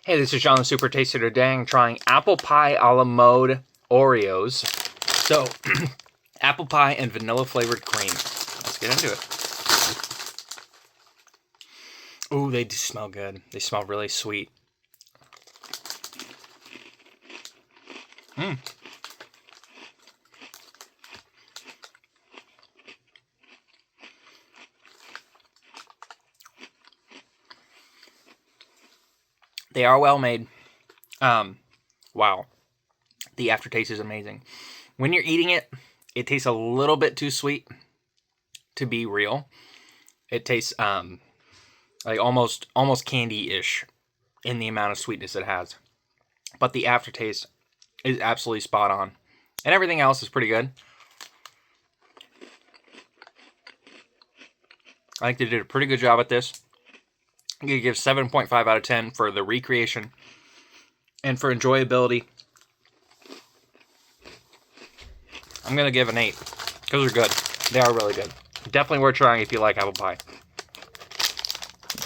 Hey, this is John the Super Taster. Today I'm trying apple pie a la mode Oreos. So, apple pie and vanilla flavored cream. Let's get into it. Ooh, they do smell good. They smell really sweet. They are well made. Wow. The aftertaste is amazing. When you're eating it, it tastes a little bit too sweet to be real. It tastes like almost candy-ish in the amount of sweetness it has. But the aftertaste is absolutely spot on. And everything else is pretty good. I think they did a pretty good job at this. I'm going to give 7.5 out of 10 for the recreation. And for enjoyability, I'm going to give an 8. Because they're good. They are really good. Definitely worth trying if you like apple pie.